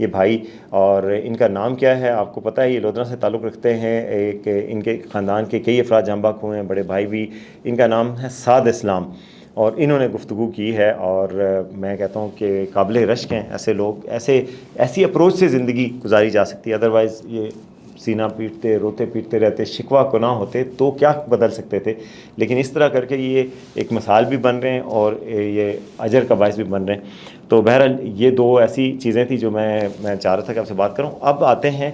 یہ بھائی، اور ان کا نام کیا ہے آپ کو پتہ ہے؟ یہ لودھنا سے تعلق رکھتے ہیں، ایک ان کے خاندان کے کئی افراد جاں بحق ہوئے ہیں، بڑے بھائی بھی، ان کا نام ہے سعد اسلام، اور انہوں نے گفتگو کی ہے، اور میں کہتا ہوں کہ قابل رشک ہیں ایسے لوگ، ایسی اپروچ سے زندگی گزاری جا سکتی ہے، ادروائز یہ سینہ پیٹتے روتے پیٹتے رہتے، شکوہ گناہ ہوتے تو کیا بدل سکتے تھے، لیکن اس طرح کر کے یہ ایک مثال بھی بن رہے ہیں اور یہ اجر کا باعث بھی بن رہے ہیں۔ تو بہرحال یہ دو ایسی چیزیں تھیں جو میں چاہ رہا تھا کہ آپ سے بات کروں۔ اب آتے ہیں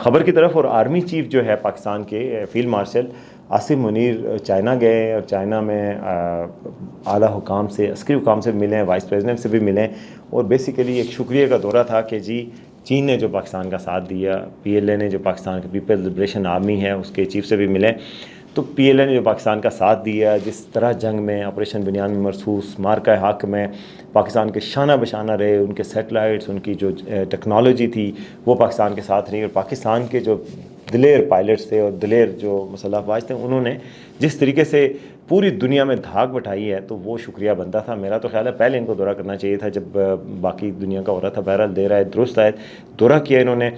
خبر کی طرف، اور آرمی چیف جو ہے پاکستان کے field marshal Asim Munir China گئے، اور چائنا میں اعلیٰ حکام سے، عسکری حکام سے ملے ہیں، وائس پریزیڈنٹ سے بھی ملے ہیں، اور بیسیکلی ایک شکریہ کا دورہ تھا کہ جی چین نے جو پاکستان کا ساتھ دیا، پی ایل اے نے جو پاکستان کا پیپل لبریشن آرمی ہے اس کے چیف سے بھی ملے، تو پی ایل اے نے جو پاکستان کا ساتھ دیا، جس طرح جنگ میں آپریشن بنیان مرصوص، مارکہ حق میں پاکستان کے شانہ بشانہ رہے، ان کے سیٹلائٹس، ان کی جو ٹیکنالوجی تھی وہ پاکستان کے ساتھ رہی، اور پاکستان کے جو دلیر پائلٹس تھے اور دلیر جو مسلح افواج تھے انہوں نے جس طریقے سے پوری دنیا میں دھاک بٹھائی ہے، تو وہ شکریہ بنتا تھا۔ میرا تو خیال ہے پہلے ان کو دورہ کرنا چاہیے تھا جب باقی دنیا کا ہو رہا تھا، بہرحال دیر آئے درست آئے، دورہ کیا انہوں نے،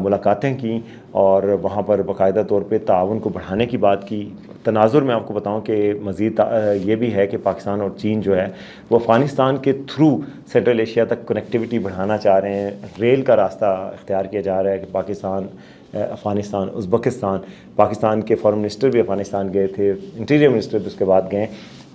ملاقاتیں کی، اور وہاں پر باقاعدہ طور پہ تعاون کو بڑھانے کی بات کی۔ تناظر میں آپ کو بتاؤں کہ مزید یہ بھی ہے کہ پاکستان اور چین جو ہے وہ افغانستان کے تھرو سینٹرل ایشیا تک کنیکٹیوٹی بڑھانا چاہ رہے ہیں، ریل کا راستہ اختیار کیا جا رہا ہے کہ پاکستان، افغانستان، ازبکستان، پاکستان کے فارن منسٹر بھی افغانستان گئے تھے، انٹیریئر منسٹر بھی اس کے بعد گئے،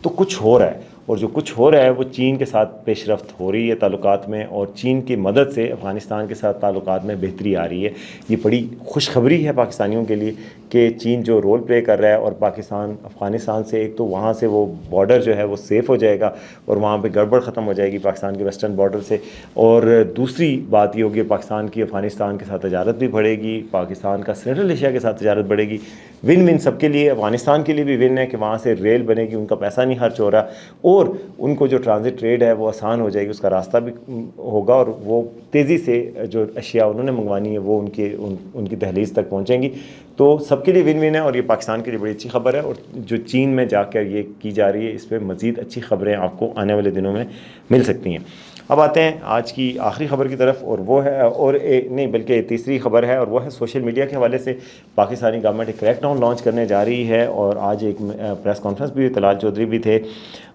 تو کچھ ہو رہا ہے، اور جو کچھ ہو رہا ہے وہ چین کے ساتھ پیش رفت ہو رہی ہے تعلقات میں، اور چین کی مدد سے افغانستان کے ساتھ تعلقات میں بہتری آ رہی ہے۔ یہ بڑی خوشخبری ہے پاکستانیوں کے لیے کہ چین جو رول پلے کر رہا ہے، اور پاکستان افغانستان سے، ایک تو وہاں سے وہ بارڈر جو ہے وہ سیف ہو جائے گا، اور وہاں پہ گڑبڑ ختم ہو جائے گی پاکستان کے ویسٹرن بارڈر سے، اور دوسری بات یہ ہوگی پاکستان کی افغانستان کے ساتھ تجارت بھی بڑھے گی، پاکستان کا سینٹرل ایشیا کے ساتھ تجارت بڑھے گی، ون ون سب کے لیے، افغانستان کے لیے بھی ون ہے کہ وہاں سے ریل بنے گی، ان کا پیسہ نہیں خرچ ہو رہا، اور ان کو جو ٹرانزٹ ٹریڈ ہے وہ آسان ہو جائے گی، اس کا راستہ بھی ہوگا، اور وہ تیزی سے جو اشیاء انہوں نے منگوانی ہے وہ ان کی دہلیز تک پہنچیں گی، تو سب کے لیے ون ون ہے، اور یہ پاکستان کے لیے بڑی اچھی خبر ہے، اور جو چین میں جا کر یہ کی جا رہی ہے اس پہ مزید اچھی خبریں آپ کو آنے والے دنوں میں مل سکتی ہیں۔ اب آتے ہیں آج کی آخری خبر کی طرف، اور وہ ہے، اور نہیں بلکہ تیسری خبر ہے، اور وہ ہے سوشل میڈیا کے حوالے سے پاکستانی گورنمنٹ ایک کریک ڈاؤن لانچ کرنے جا رہی ہے، اور آج ایک پریس کانفرنس بھی ہوئی، طلال چودھری بھی تھے،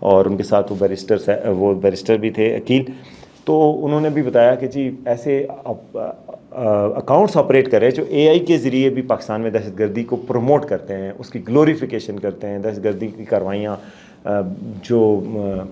اور ان کے ساتھ وہ بیرسٹر بھی تھے عقیل، تو انہوں نے بھی بتایا کہ جی ایسے اکاؤنٹس آپریٹ کرے جو اے آئی کے ذریعے بھی پاکستان میں دہشت گردی کو پروموٹ کرتے ہیں، اس کی گلوریفیکیشن کرتے ہیں، دہشت گردی کی کارروائیاں، جو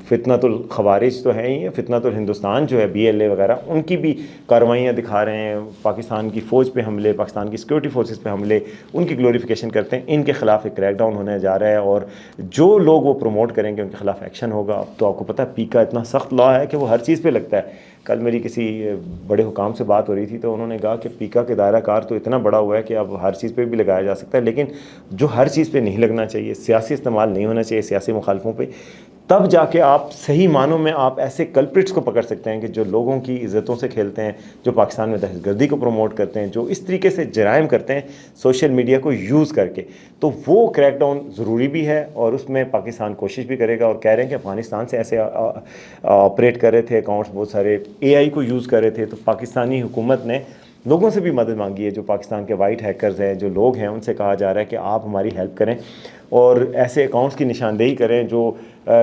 فتنۃ الخوارج تو ہیں ہی، فتنۃ الہندوستان جو ہے بی ایل اے وغیرہ، ان کی بھی کارروائیاں دکھا رہے ہیں، پاکستان کی فوج پہ حملے، پاکستان کی سیکورٹی فورسز پہ حملے، ان کی گلوریفیکیشن کرتے ہیں، ان کے خلاف ایک کریک ڈاؤن ہونے جا رہا ہے، اور جو لوگ وہ پروموٹ کریں گے ان کے خلاف ایکشن ہوگا۔ اب تو آپ کو پتہ ہے پی کا اتنا سخت لا ہے کہ وہ ہر چیز پہ لگتا ہے۔ کل میری کسی بڑے حکام سے بات ہو رہی تھی تو انہوں نے کہا کہ پیکا کے دائرہ کار تو اتنا بڑا ہوا ہے کہ اب ہر چیز پہ بھی لگایا جا سکتا ہے، لیکن جو ہر چیز پہ نہیں لگنا چاہیے، سیاسی استعمال نہیں ہونا چاہیے سیاسی مخالفوں پہ، تب جا کے آپ صحیح معنوں میں آپ ایسے کلپرٹس کو پکڑ سکتے ہیں کہ جو لوگوں کی عزتوں سے کھیلتے ہیں، جو پاکستان میں دہشت گردی کو پروموٹ کرتے ہیں، جو اس طریقے سے جرائم کرتے ہیں سوشل میڈیا کو یوز کر کے، تو وہ کریک ڈاؤن ضروری بھی ہے، اور اس میں پاکستان کوشش بھی کرے گا، اور کہہ رہے ہیں کہ افغانستان سے ایسے آپریٹ کر رہے تھے اکاؤنٹس بہت سارے، اے آئی کو یوز کر رہے تھے، تو پاکستانی حکومت نے لوگوں سے بھی مدد مانگی ہے، جو پاکستان کے وائٹ ہیکرز ہیں، جو لوگ ہیں، ان سے کہا جا رہا ہے کہ آپ ہماری ہیلپ کریں اور ایسے اکاؤنٹس کی نشاندہی کریں جو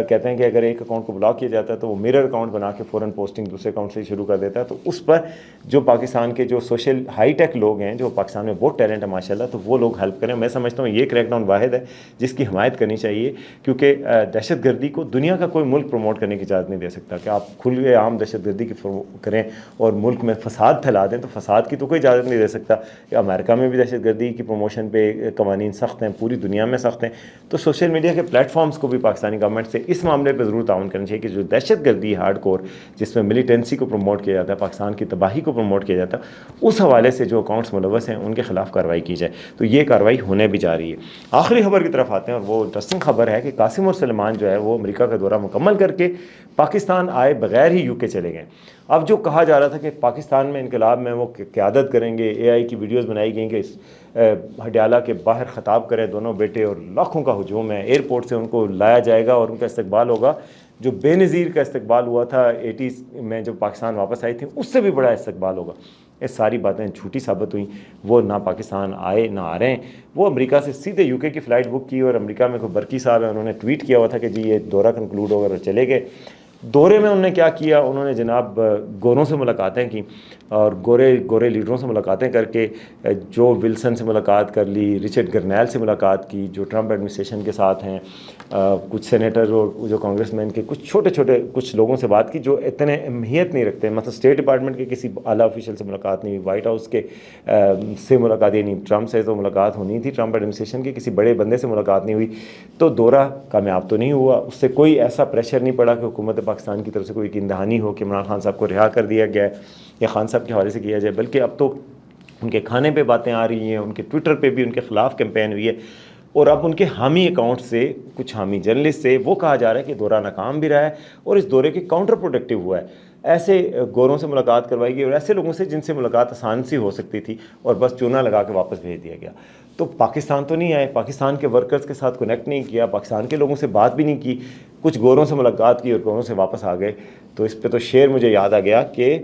کہتے ہیں کہ اگر ایک اکاؤنٹ کو بلاک کیا جاتا ہے تو وہ میرر اکاؤنٹ بنا کے فوراً پوسٹنگ دوسرے اکاؤنٹ سے شروع کر دیتا ہے، تو اس پر جو پاکستان کے جو سوشل ہائی ٹیک لوگ ہیں، جو پاکستان میں بہت ٹیلنٹ ہے ماشاءاللہ، تو وہ لوگ ہیلپ کریں۔ میں سمجھتا ہوں یہ کریک ڈاؤن واحد ہے جس کی حمایت کرنی چاہیے، کیونکہ دہشت گردی کو دنیا کا کوئی ملک پروموٹ کرنے کی اجازت نہیں دے سکتا کہ آپ کھلے عام دہشت گردی کی کریں اور ملک میں فساد پھیلا دیں، تو فساد کی تو کوئی اجازت نہیں دے سکتا۔ امریکہ میں بھی دہشت گردی کی پروموشن پہ قوانین سخت ہیں، پوری دنیا میں سخت ہیں، تو سوشل میڈیا کے پلیٹ فارمز کو بھی پاکستانی گورنمنٹ سے اس معاملے پہ ضرور تعاون کرنا چاہیے کہ جو دہشت گردی ہارڈ کور، جس میں ملیٹنسی کو پروموٹ کیا جاتا ہے، پاکستان کی تباہی کو پروموٹ کیا جاتا ہے، اس حوالے سے جو اکاؤنٹس ملوث ہیں ان کے خلاف کارروائی کی جائے، تو یہ کارروائی ہونے بھی جا رہی ہے۔ آخری خبر کی طرف آتے ہیں، اور وہ انٹرسٹنگ خبر ہے کہ قاسم اور سلیمان جو ہے وہ امریکہ کا دورہ مکمل کر کے پاکستان آئے بغیر ہی یو کے چلے گئے۔ اب جو کہا جا رہا تھا کہ پاکستان میں انقلاب میں وہ قیادت کریں گے، اے آئی کی ویڈیوز بنائی گئیں کہ ہڈیالہ کے باہر خطاب کریں دونوں بیٹے، اور لاکھوں کا ہجوم ہے، ایئرپورٹ سے ان کو لایا جائے گا اور ان کا استقبال ہوگا، جو بے نظیر کا استقبال ہوا تھا 80s میں جب پاکستان واپس آئی تھی، اس سے بھی بڑا استقبال ہوگا. یہ ساری باتیں جھوٹی ثابت ہوئیں. وہ نہ پاکستان آئے نہ آ رہے ہیں. وہ امریکہ سے سیدھے یو کے کی فلائٹ بک کی، اور امریکہ میں کوئی برکی صاحب ہیں، انہوں نے ٹویٹ کیا ہوا تھا کہ جی یہ دورہ کنکلوڈ ہو گیا، اور چلے گئے. دورے میں انہوں نے کیا کیا، انہوں نے جناب گوروں سے ملاقاتیں کی، اور گورے لیڈروں سے ملاقاتیں کر کے جو ولسن سے ملاقات کر لی، رچرڈ گرنیل سے ملاقات کی جو ٹرمپ ایڈمنسٹریشن کے ساتھ ہیں، کچھ سینیٹر اور جو کانگریس مین کے کچھ چھوٹے کچھ لوگوں سے بات کی جو اتنے اہمیت نہیں رکھتے. مثلا اسٹیٹ ڈپارٹمنٹ کے کسی اعلیٰ آفیشل سے ملاقات نہیں ہوئی، وائٹ ہاؤس کے سے ملاقات ہی نہیں، ٹرمپ سے تو ملاقات ہونی تھی، ٹرمپ ایڈمنسٹریشن کے کسی بڑے بندے سے ملاقات نہیں ہوئی. تو دورہ کامیاب تو نہیں ہوا. اس سے کوئی ایسا پریشر نہیں پڑا کہ حکومت پاکستان کی طرف سے کوئی یقین دہانی ہو کہ عمران خان صاحب کو رہا کر دیا گیا ہے یا خان صاحب کے حوالے سے کیا جائے، بلکہ اب تو ان کے کھانے پہ باتیں آ رہی ہیں، ان کے ٹویٹر پہ بھی ان کے خلاف کیمپین ہوئی ہے، اور اب ان کے حامی اکاؤنٹ سے، کچھ حامی جرنلسٹ سے وہ کہا جا رہا ہے کہ دورہ ناکام بھی رہا ہے اور اس دورے کے کاؤنٹر پروڈکٹیو ہوا ہے. ایسے گوروں سے ملاقات کروائی گئی اور ایسے لوگوں سے جن سے ملاقات آسان سی ہو سکتی تھی، اور بس چونا لگا کے واپس بھیج دیا گیا. تو پاکستان تو نہیں آئے، پاکستان کے ورکرز کے ساتھ کنیکٹ نہیں کیا، پاکستان کے لوگوں سے بات بھی نہیں کی، کچھ گوروں سے ملاقات کی اور گوروں سے واپس آ گئے. تو اس پہ تو شعر مجھے یاد آ گیا کہ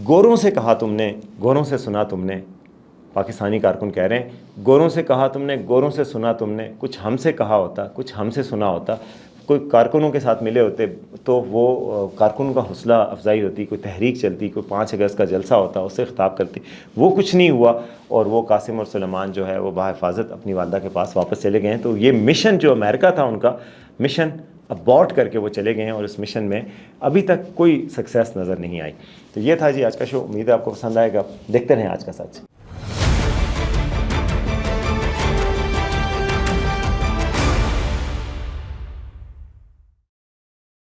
گوروں سے کہا تم نے، گوروں سے سنا تم نے. پاکستانی کارکن کہہ رہے ہیں گوروں سے کہا تم نے، گوروں سے سنا تم نے، کچھ ہم سے کہا ہوتا، کچھ ہم سے سنا ہوتا. کوئی کارکنوں کے ساتھ ملے ہوتے تو وہ کارکنوں کا حوصلہ افزائی ہوتی، کوئی تحریک چلتی، کوئی 5 اگست کا جلسہ ہوتا، اس سے خطاب کرتی. وہ کچھ نہیں ہوا، اور وہ قاسم اور سلیمان جو ہے وہ بحفاظت اپنی والدہ کے پاس واپس چلے گئے ہیں. تو یہ مشن جو امریکہ تھا ان کا مشن ابورٹ کر کے وہ چلے گئے ہیں، اور اس مشن میں ابھی تک کوئی سکسیس نظر نہیں آئی. تو یہ تھا جی آج کا شو. امید ہے آپ کو پسند آئے گا. دیکھتے رہیں آج کا سچ.